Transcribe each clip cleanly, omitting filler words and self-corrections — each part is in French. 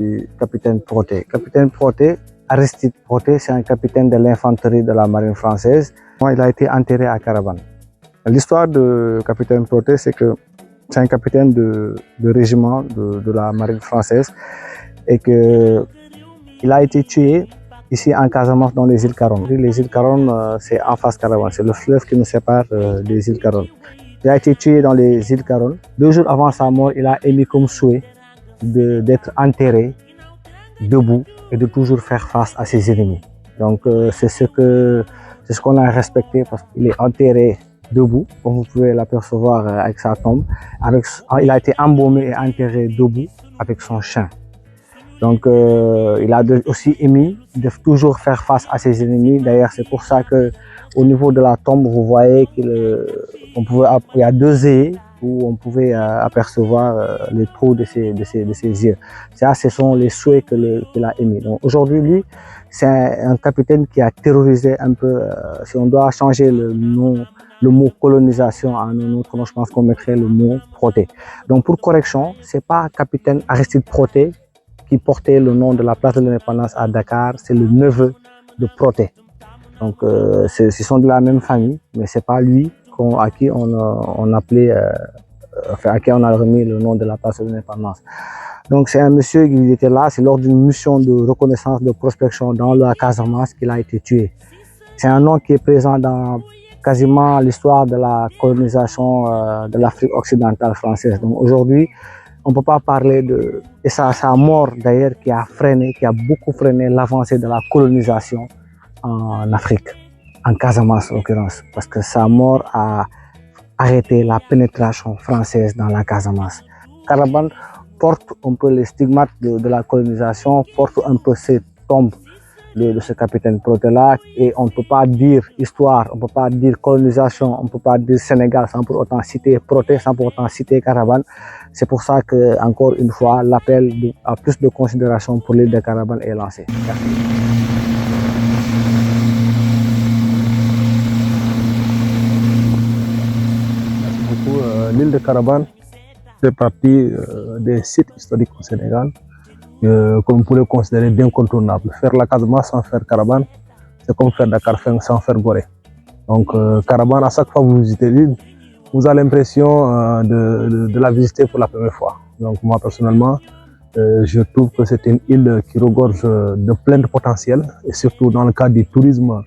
du capitaine Protet. Capitaine Protet, Aristide Protet, c'est un capitaine de l'infanterie de la marine française. Il a été enterré à Caravane. L'histoire de capitaine Protet, c'est que c'est un capitaine de régiment de la marine française et qu'il a été tué ici en Casamance dans les îles Caronne. Les îles Caronne, c'est en face Caravane, c'est le fleuve qui nous sépare des îles Caronne. Il a été tué dans les îles Caronne. 2 jours avant sa mort, il a émis comme souhait d'être enterré debout et de toujours faire face à ses ennemis. Donc c'est ce qu'on a respecté parce qu'il est enterré debout, comme vous pouvez l'apercevoir avec sa tombe. Il a été embaumé et enterré debout avec son chien. Donc il a aussi émis de toujours faire face à ses ennemis. D'ailleurs, c'est pour ça que au niveau de la tombe, vous voyez qu'il y a 2 œillets où on pouvait apercevoir les trous de ses yeux. Ça, ce sont les souhaits qu'il a émis. Donc aujourd'hui, lui, c'est un capitaine qui a terrorisé un peu. Si on doit changer le mot colonisation en un autre nom, je pense qu'on mettrait le mot Protet. Donc pour correction, c'est pas capitaine Aristide Protet qui portait le nom de la place de l'Indépendance à Dakar, c'est le neveu de Protet. Donc ce sont de la même famille, mais c'est pas lui à qui on appelait, à qui on a remis le nom de la place de l'Indépendance. Donc c'est un monsieur qui était là, c'est lors d'une mission de reconnaissance de prospection dans la Casamance qu'il a été tué. C'est un nom qui est présent dans quasiment l'histoire de la colonisation de l'Afrique occidentale française. Donc aujourd'hui, on ne peut pas parler de... Et sa mort d'ailleurs qui a beaucoup freiné l'avancée de la colonisation en Afrique, en Casamance en l'occurrence, parce que sa mort a arrêté la pénétration française dans la Casamance. Caravane porte un peu les stigmates de la colonisation, porte un peu ces tombes de ce capitaine Protet-là, et on ne peut pas dire histoire, on ne peut pas dire colonisation, on ne peut pas dire Sénégal sans pour autant citer Protet, sans pour autant citer Caravane. C'est pour ça que, encore une fois, l'appel à plus de considération pour l'île de Caravane est lancé. Merci. Merci beaucoup. L'île de Caravane fait partie des sites historiques au Sénégal. Comme vous pouvez le considérer d'incontournable. Faire la Casamance sans faire Caravane, c'est comme faire Dakar sans faire Gorée. Donc Caravane, à chaque fois que vous visitez l'île, vous avez l'impression de la visiter pour la première fois. Donc moi personnellement, je trouve que c'est une île qui regorge de plein de potentiel, et surtout dans le cadre du tourisme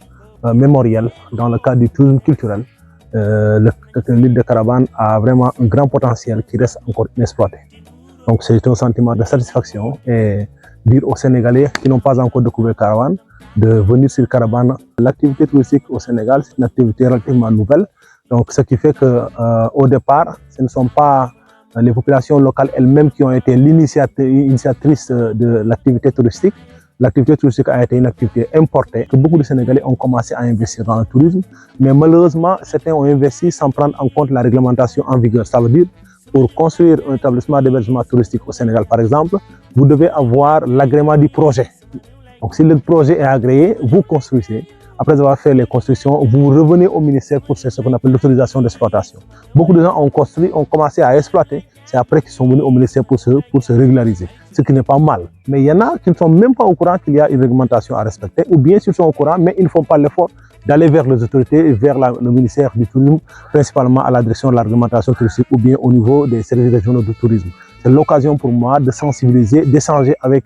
mémoriel, dans le cadre du tourisme culturel. L'île de Caravane a vraiment un grand potentiel qui reste encore inexploité. Donc c'est un sentiment de satisfaction, et dire aux Sénégalais qui n'ont pas encore découvert Caravane de venir sur Caravane. L'activité touristique au Sénégal, c'est une activité relativement nouvelle. Donc ce qui fait qu'au départ, ce ne sont pas les populations locales elles-mêmes qui ont été l'initiatrice de l'activité touristique. L'activité touristique a été une activité importée. Beaucoup de Sénégalais ont commencé à investir dans le tourisme, mais malheureusement, certains ont investi sans prendre en compte la réglementation en vigueur. Ça veut dire, pour construire un établissement d'hébergement touristique au Sénégal, par exemple, vous devez avoir l'agrément du projet. Donc, si le projet est agréé, vous construisez. Après avoir fait les constructions, vous revenez au ministère pour ce qu'on appelle l'autorisation d'exploitation. Beaucoup de gens ont construit, ont commencé à exploiter. C'est après qu'ils sont venus au ministère pour se régulariser, ce qui n'est pas mal. Mais il y en a qui ne sont même pas au courant qu'il y a une réglementation à respecter, ou bien s'ils sont au courant, mais ils ne font pas l'effort d'aller vers les autorités et vers le ministère du Tourisme, principalement à la direction de la réglementation touristique ou bien au niveau des services régionaux de tourisme. C'est l'occasion pour moi de sensibiliser, d'échanger avec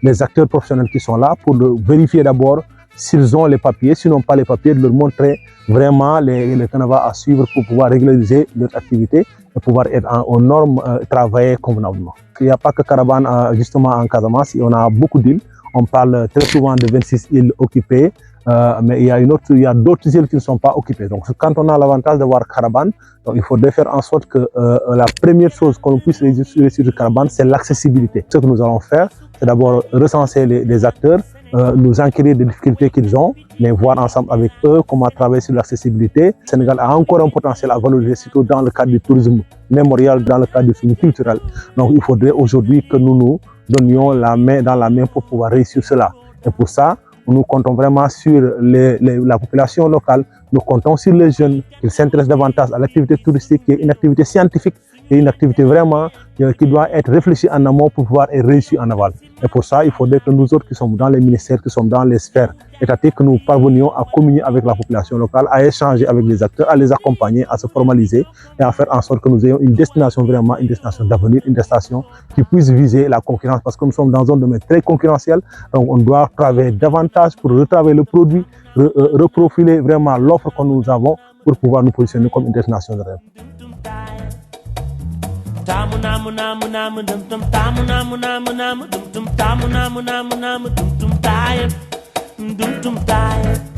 les acteurs professionnels qui sont là pour vérifier d'abord s'ils ont les papiers, s'ils n'ont pas les papiers, de leur montrer vraiment les canevas à suivre pour pouvoir régulariser leur activité et pouvoir être aux normes, travailler convenablement. Il n'y a pas que Caravane justement en Casamance, on a beaucoup d'îles. On parle très souvent de 26 îles occupées, mais il y a d'autres îles qui ne sont pas occupées. Donc quand on a l'avantage de voir Caravane, donc il faudrait faire en sorte que la première chose qu'on puisse réussir sur Caravane, c'est l'accessibilité. Ce que nous allons faire, c'est d'abord recenser les acteurs, nous enquérir des difficultés qu'ils ont, mais voir ensemble avec eux comment travailler sur l'accessibilité. Le Sénégal a encore un potentiel à valoriser, surtout dans le cadre du tourisme mémorial, dans le cadre du tourisme culturel. Donc il faudrait aujourd'hui que nous nous donnions la main dans la main pour pouvoir réussir cela. Et pour ça, nous comptons vraiment sur la population locale, nous comptons sur les jeunes qui s'intéressent davantage à l'activité touristique, qui est une activité scientifique est une activité vraiment qui doit être réfléchie en amont pour pouvoir être réussie en aval. Et pour ça, il faudrait que nous autres qui sommes dans les ministères, qui sommes dans les sphères étatiques, que nous parvenions à communier avec la population locale, à échanger avec les acteurs, à les accompagner, à se formaliser et à faire en sorte que nous ayons une destination vraiment, une destination d'avenir, une destination qui puisse viser la concurrence parce que nous sommes dans un domaine très concurrentiel. Donc on doit travailler davantage pour retravailler le produit, reprofiler vraiment l'offre que nous avons pour pouvoir nous positionner comme une destination de rêve. Tamu namu namu namu dum dum tamu namu namu namu dum dum tamu namu namu namu dum dum taye dum dum taye